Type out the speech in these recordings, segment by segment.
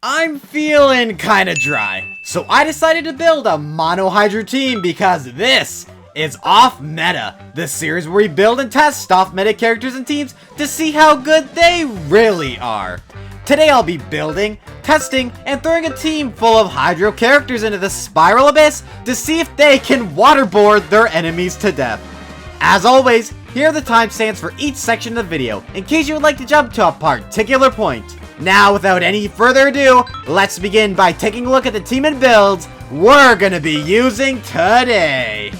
I'm feeling kinda dry, so I decided to build a Mono Hydro team because this is Off Meta, the series where we build and test off meta characters and teams to see how good they really are. Today I'll be building, testing, and throwing a team full of Hydro characters into the Spiral Abyss to see if they can waterboard their enemies to death. As always, here are the timestamps for each section of the video, in case you would like to jump to a particular point. Now, without any further ado, let's begin by taking a look at the team and builds we're gonna be using today.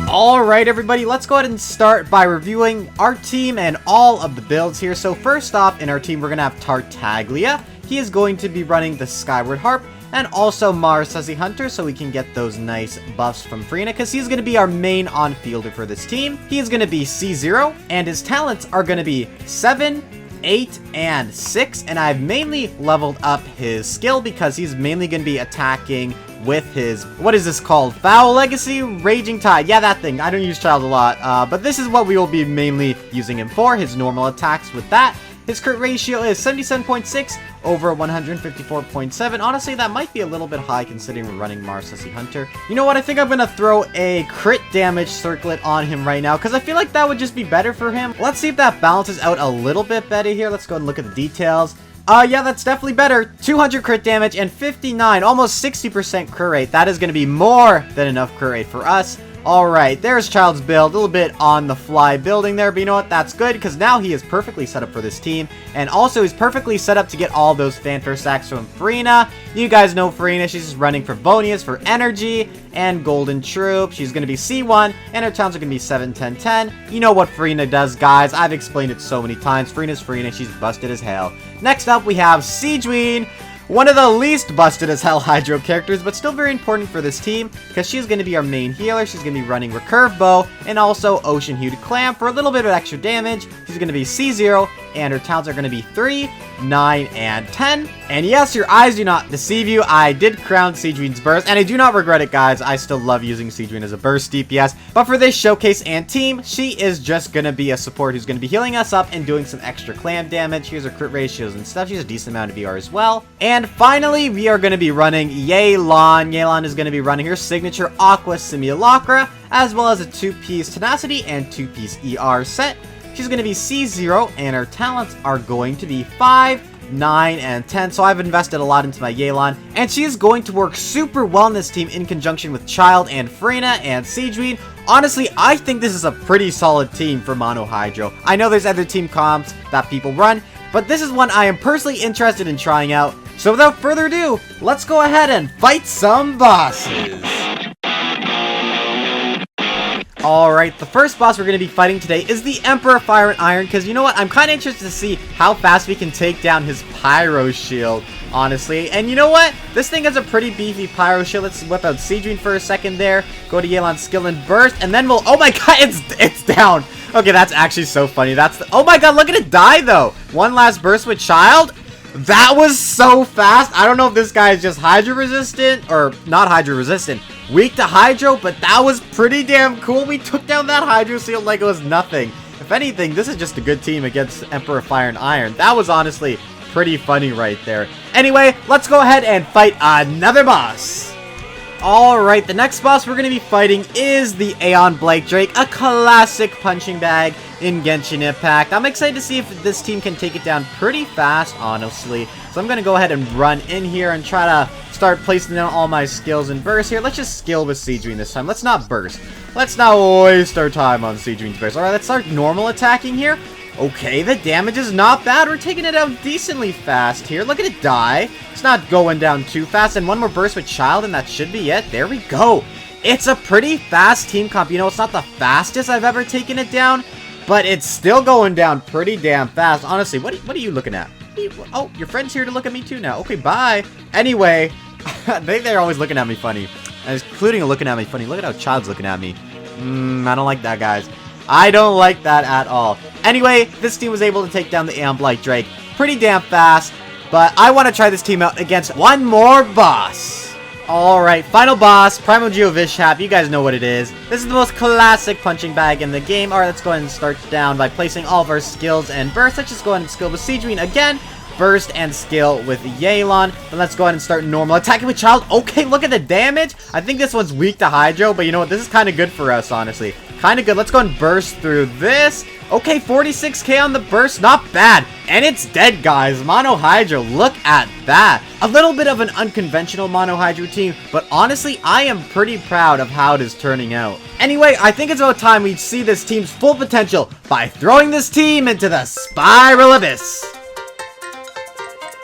Alright everybody, let's go ahead and start by reviewing our team and all of the builds here. So first off, in our team, we're gonna have Tartaglia. He is going to be running the Skyward Harp, and also Mars as the Hunter, so we can get those nice buffs from Furina, because he's going to be our main on-fielder for this team. He is going to be C0, and his talents are going to be 7, 8, and 6, and I've mainly leveled up his skill because he's mainly going to be attacking with his, what is this called? Foul Legacy? Raging Tide. Yeah, that thing. I don't use Childe a lot, but this is what we will be mainly using him for, his normal attacks with that. His crit ratio is 77.6 over 154.7. Honestly, that might be a little bit high considering we're running Mars as the Hunter. You know what? I think I'm going to throw a crit damage circlet on him right now because I feel like that would just be better for him. Let's see if that balances out a little bit better here. Let's go and look at the details. Yeah, that's definitely better. 200 crit damage and 59, almost 60% crit rate. That is going to be more than enough crit rate for us. Alright, there's Childe's build, a little bit on the fly building there, but you know what, that's good, because now he is perfectly set up for this team, and also he's perfectly set up to get all those fanfare stacks from Furina. You guys know Furina, she's just running for Bonius, for energy, and Golden Troop. She's going to be C1, and her towns are going to be 7, 10, 10. You know what Furina does, guys, I've explained it so many times. Furina's Furina, she's busted as hell. Next up, we have Sigewinne. One of the least busted as hell Hydro characters, but still very important for this team, because she's going to be our main healer. She's going to be running Recurve Bow, and also Ocean Hued Clam for a little bit of extra damage. She's going to be C0, and her talents are going to be 3, 9, and 10. And yes, your eyes do not deceive you. I did crown Sigewinne's burst, and I do not regret it, guys. I still love using Sigewinne as a burst DPS, but for this showcase and team, she is just going to be a support who's going to be healing us up and doing some extra clam damage. Here's her crit ratios and stuff. She's a decent amount of VR as well. And finally, we are going to be running Yelan. Yelan is going to be running her signature Aqua Simulacra, as well as a 2-piece Tenacity and 2-piece ER set. She's going to be C0, and her talents are going to be 5, 9, and 10. So I've invested a lot into my Yelan, and she is going to work super well in this team in conjunction with Childe and Furina and Sigewinne. Honestly, I think this is a pretty solid team for Mono Hydro. I know there's other team comps that people run, but this is one I am personally interested in trying out. So without further ado, let's go ahead and fight some bosses. Alright, the first boss we're going to be fighting today is the Emperor Fire and Iron, because you know what, I'm kind of interested to see how fast we can take down his Pyro Shield, honestly. And you know what, this thing has a pretty beefy Pyro Shield. Let's whip out Sigewinne for a second there, go to Yelan's skill and burst, and then we'll, oh my god, it's down. Okay, that's actually so funny. Oh my god, look at it die though. One last burst with Childe. That was so fast. I don't know if this guy is just Hydro resistant, or not Hydro resistant, weak to Hydro, but that was pretty damn cool. We took down that Hydro Shield like it was nothing. If anything, this is just a good team against Emperor Fire and Iron. That was honestly pretty funny right there. Anyway, let's go ahead and fight another boss. Alright, the next boss we're going to be fighting is the Aeon Blight Drake, a classic punching bag in Genshin Impact. I'm excited to see if this team can take it down pretty fast, honestly. So I'm going to go ahead and run in here and try to start placing down all my skills and bursts here. Let's just skill with Sigewinne this time. Let's not burst. Let's not waste our time on Sigewinne's burst. Alright, let's start normal attacking here. Okay, the damage is not bad. We're taking it out decently fast here. Look at it die. It's not going down too fast. And one more burst with Childe, and that should be it. There we go. It's a pretty fast team comp. You know, it's not the fastest I've ever taken it down, but it's still going down pretty damn fast. Honestly, what are you looking at? Oh, your friend's here to look at me too now. Okay, bye. Anyway, they're always looking at me funny. Including looking at me funny. Look at how Childe's looking at me. I don't like that, guys. I don't like that at all. Anyway, this team was able to take down the Aeon Blight Drake pretty damn fast, but I want to try this team out against one more boss. Alright, final boss, Primordial Vishap. You guys know what it is. This is the most classic punching bag in the game. Alright, let's go ahead and start down by placing all of our skills and bursts. Let's just go ahead and skill with Sigewinne again. burst and skill with Yelan. Then let's go ahead and start normal attacking with Childe. Okay, look at the damage. I think this one's weak to Hydro, but you know what? This is kind of good for us, honestly. Kind of good. Let's go and burst through this. Okay, 46k on the burst. Not bad. And it's dead, guys. Mono Hydro. Look at that. A little bit of an unconventional Mono Hydro team, but honestly, I am pretty proud of how it is turning out. Anyway, I think it's about time we see this team's full potential by throwing this team into the Spiral Abyss.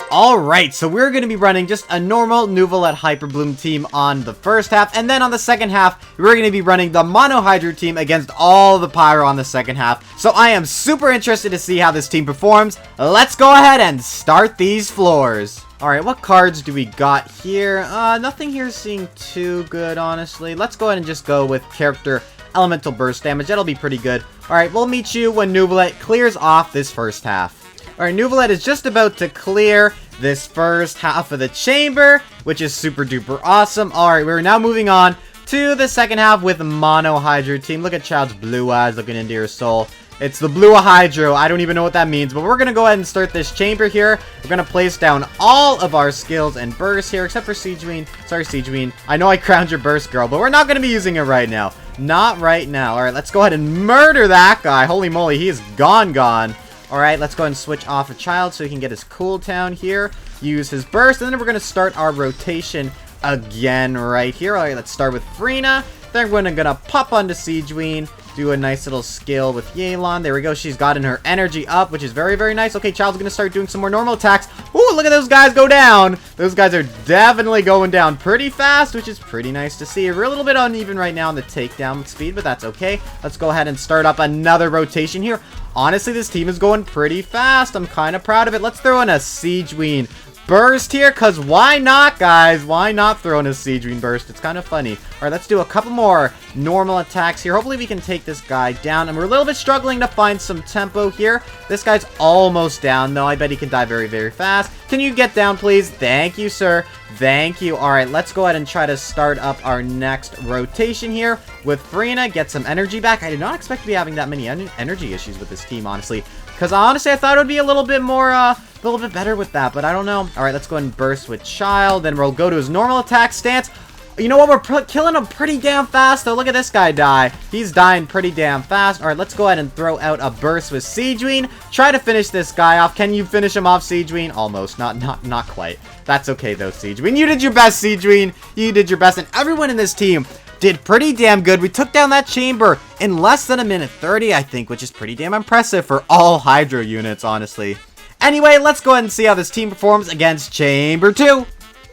Alright, so we're going to be running just a normal Nuvolette Hyper Bloom team on the first half, and then on the second half, we're going to be running the Mono Hydro team against all the Pyro on the second half. So I am super interested to see how this team performs. Let's go ahead and start these floors. Alright, what cards do we got here? Nothing here seems too good, honestly. Let's go ahead and just go with character Elemental Burst damage. That'll be pretty good. Alright, we'll meet you when Nuvolette clears off this first half. Alright, Nuvolette is just about to clear this first half of the chamber, which is super duper awesome. Alright, we're now moving on to the second half with Mono Hydro team. Look at Childe's blue eyes looking into your soul. It's the blue Hydro. I don't even know what that means, but we're going to go ahead and start this chamber here. We're going to place down all of our skills and bursts here, except for Sigewinne. Sorry, Sigewinne. I know I crowned your burst girl, but we're not going to be using it right now. Not right now. Alright, let's go ahead and murder that guy. Holy moly, he is gone. Alright, let's go ahead and switch off a Childe so he can get his cooldown here. Use his burst, and then we're going to start our rotation again right here. Alright, let's start with Furina. Then we're going to pop onto Sigewinne. Do a nice little skill with Yelan. There we go. She's gotten her energy up, which is very, very nice. Okay, Childe's going to start doing some more normal attacks. Ooh, look at those guys go down. Those guys are definitely going down pretty fast, which is pretty nice to see. We're a little bit uneven right now on the takedown speed, but that's okay. Let's go ahead and start up another rotation here. Honestly, this team is going pretty fast. I'm kind of proud of it. Let's throw in a Sigewinne burst here, because why not, guys? Why not throw in a Sigewinne burst? It's kind of funny. Alright, let's do a couple more normal attacks here. Hopefully we can take this guy down, and we're a little bit struggling to find some tempo here. This guy's almost down, though. I bet he can die very, very fast. Can you get down, please? Thank you, sir. Thank you. Alright, let's go ahead and try to start up our next rotation here with Furina. Get some energy back. I did not expect to be having that many energy issues with this team, honestly. Because honestly, I thought it would be a little bit more, a little bit better with that, but I don't know. Alright, let's go ahead and burst with Childe. Then we'll go to his normal attack stance. You know what? We're killing him pretty damn fast, though. Look at this guy die. He's dying pretty damn fast. Alright, let's go ahead and throw out a burst with Sigewinne. Try to finish this guy off. Can you finish him off, Sigewinne? Almost. Not quite. That's okay, though, Sigewinne. You did your best, Sigewinne. You did your best, and everyone in this team did pretty damn good. We took down that chamber in less than a minute 30, I think, which is pretty damn impressive for all Hydro units, honestly. Anyway, let's go ahead and see how this team performs against Chamber 2.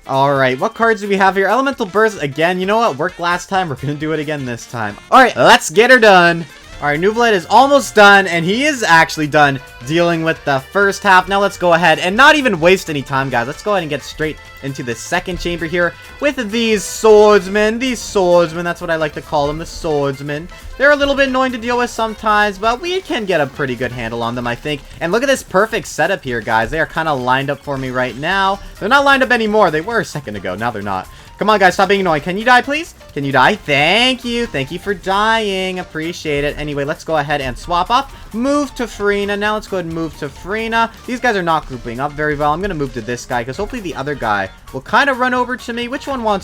Alright, what cards do we have here? Elemental Burst again. You know what? Worked last time. We're going to do it again this time. Alright, let's get her done. Alright, Nuvolette is almost done, and he is actually done dealing with the first half. Now let's go ahead and not even waste any time, guys. Let's go ahead and get straight into the second chamber here with these swordsmen. These swordsmen, that's what I like to call them, the swordsmen. They're a little bit annoying to deal with sometimes, but we can get a pretty good handle on them, I think. And look at this perfect setup here, guys. They are kind of lined up for me right now. They're not lined up anymore. They were a second ago. Now they're not. Come on, guys. Stop being annoying. Can you die, please? Can you die? Thank you. Thank you for dying. Appreciate it. Anyway, let's go ahead and swap off. Move to Furina. Now let's go ahead and move to Furina. These guys are not grouping up very well. I'm going to move to this guy because hopefully the other guy will kind of run over to me. Which one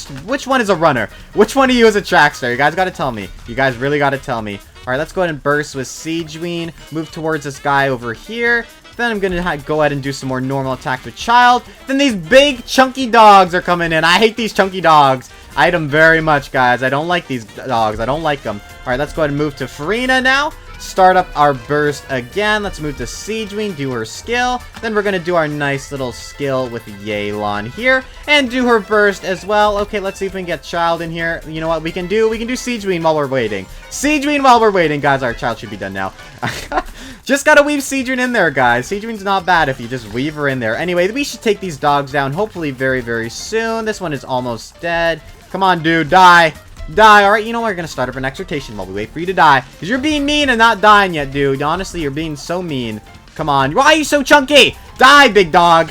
is a runner? Which one of you is a track star? You guys got to tell me. You guys really got to tell me. All right, let's go ahead and burst with Sigewinne. Move towards this guy over here. Then I'm going to go ahead and do some more normal attacks with Childe. Then these big chunky dogs are coming in. I hate these chunky dogs. I hate them very much, guys. I don't like these dogs. I don't like them. All right, let's go ahead and move to Furina now. Start up our burst again. Let's move to Sigewinne, do her skill. Then we're going to do our nice little skill with Yelan here. And do her burst as well. Okay, let's see if we can get Childe in here. You know what we can do? We can do Sigewinne while we're waiting. Sigewinne while we're waiting. Guys, our Childe should be done now. Just gotta weave Sigewinne in there, guys. Sigewinne's not bad if you just weave her in there. Anyway, we should take these dogs down hopefully very, very soon. This one is almost dead. Come on, dude. Die. Die. Alright, you know what? We're gonna start up an exhortation while we wait for you to die. Because you're being mean and not dying yet, dude. Honestly, you're being so mean. Come on. Why are you so chunky? Die, big dog.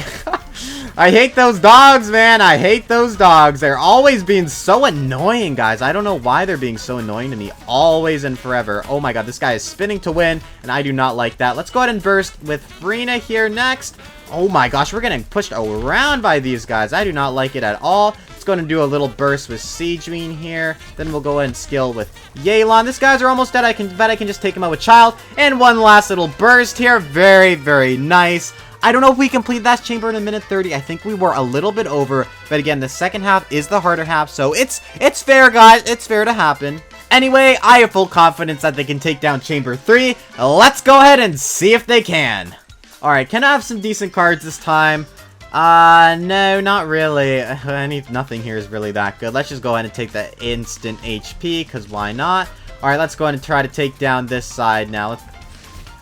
I hate those dogs, man. I hate those dogs. They're always being so annoying, guys. I don't know why they're being so annoying to me. Always and forever. Oh my god, this guy is spinning to win, and I do not like that. Let's go ahead and burst with Furina here next. Oh my gosh, we're getting pushed around by these guys. I do not like it at all. Let's go and do a little burst with Sigewinne here. Then we'll go ahead and skill with Yelan. These guys are almost dead. I bet I can just take them out with Childe. And one last little burst here. Very, very nice. I don't know if we complete that chamber in a minute 30. I think we were a little bit over. But again, the second half is the harder half. So it's fair, guys. It's fair to happen. Anyway, I have full confidence that they can take down chamber 3. Let's go ahead and see if they can. Alright, can I have some decent cards this time? No, not really. Nothing here is really that good. Let's just go ahead and take the instant HP, because why not? Alright, let's go ahead and try to take down this side now.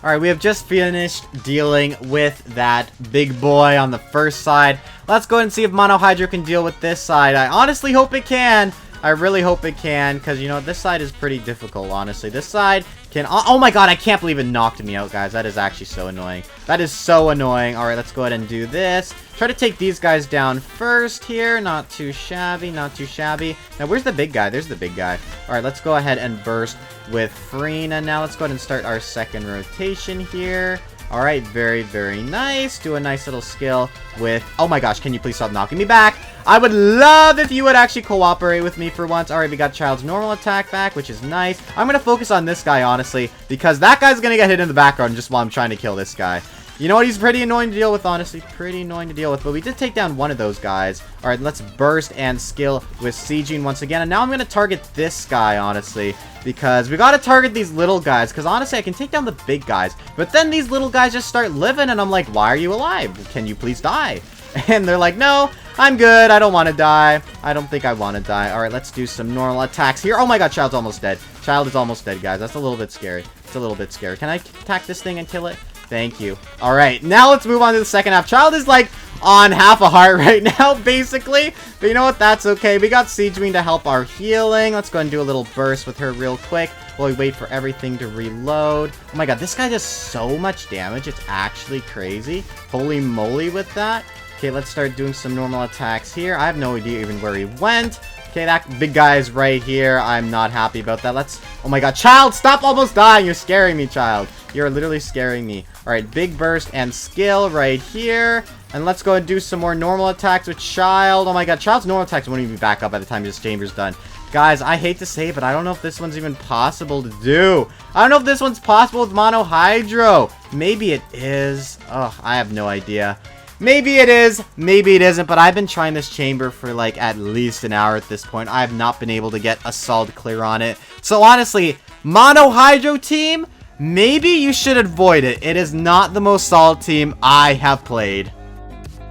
Alright, we have just finished dealing with that big boy on the first side. Let's go ahead and see if Mono Hydro can deal with this side. I honestly hope it can. I really hope it can, because, you know, this side is pretty difficult, honestly. This side can... Oh my god, I can't believe it knocked me out, guys. That is actually so annoying. That is so annoying. Alright, let's go ahead and do this. Try to take these guys down first here. Not too shabby, not too shabby. Now, where's the big guy? There's the big guy. Alright, let's go ahead and burst with Furina. Now, let's go ahead and start our second rotation here. Alright, very, very nice. Do a nice little skill with... Oh my gosh, can you please stop knocking me back? I would love if you would actually cooperate with me for once. Alright, we got Childe's normal attack back, which is nice. I'm going to focus on this guy, honestly, because that guy's going to get hit in the background just while I'm trying to kill this guy. You know what? He's pretty annoying to deal with, honestly. Pretty annoying to deal with. But we did take down one of those guys. Alright, let's burst and skill with Sigewinne once again. And now I'm going to target this guy, honestly. Because we got to target these little guys. Because honestly, I can take down the big guys. But then these little guys just start living. And I'm like, why are you alive? Can you please die? And they're like, no, I'm good. I don't want to die. I don't think I want to die. Alright, let's do some normal attacks here. Oh my god, Childe's almost dead. Childe is almost dead, guys. That's a little bit scary. It's a little bit scary. Can I attack this thing and kill it? Thank you. Alright, now let's move on to the second half. Childe is like on half a heart right now, basically. But you know what? That's okay. We got Sigewinne to help our healing. Let's go and do a little burst with her real quick while we wait for everything to reload. Oh my god, this guy does so much damage. It's actually crazy. Holy moly with that. Okay, let's start doing some normal attacks here. I have no idea even where he went. Okay, that big guy is right here. I'm not happy about that. Let's... Oh my god, Childe, stop almost dying. You're scaring me, Childe. You're literally scaring me. Alright, big burst and skill right here. And let's go and do some more normal attacks with Childe. Oh my god, Childe's normal attacks won't even be back up by the time this chamber's done. Guys, I hate to say it, but I don't know if this one's even possible to do. I don't know if this one's possible with Mono Hydro. Maybe it is. Oh, I have no idea. Maybe it is, maybe it isn't, but I've been trying this chamber for like at least an hour at this point. I have not been able to get a solid clear on it. So honestly, Mono Hydro team, maybe you should avoid it. It is not the most solid team I have played.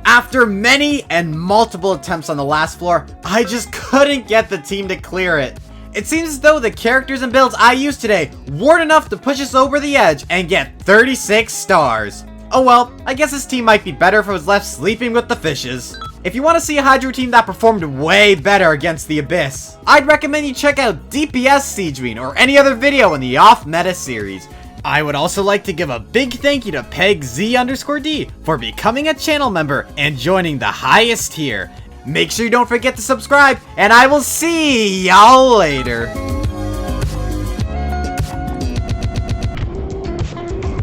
After many and multiple attempts on the last floor, I just couldn't get the team to clear it. It seems as though the characters and builds I used today weren't enough to push us over the edge and get 36 stars. Oh well, I guess this team might be better if it was left sleeping with the fishes. If you want to see a Hydro team that performed way better against the Abyss, I'd recommend you check out DPS Sigewinne or any other video in the off-meta series. I would also like to give a big thank you to PegZ_D for becoming a channel member and joining the highest tier. Make sure you don't forget to subscribe, and I will see y'all later.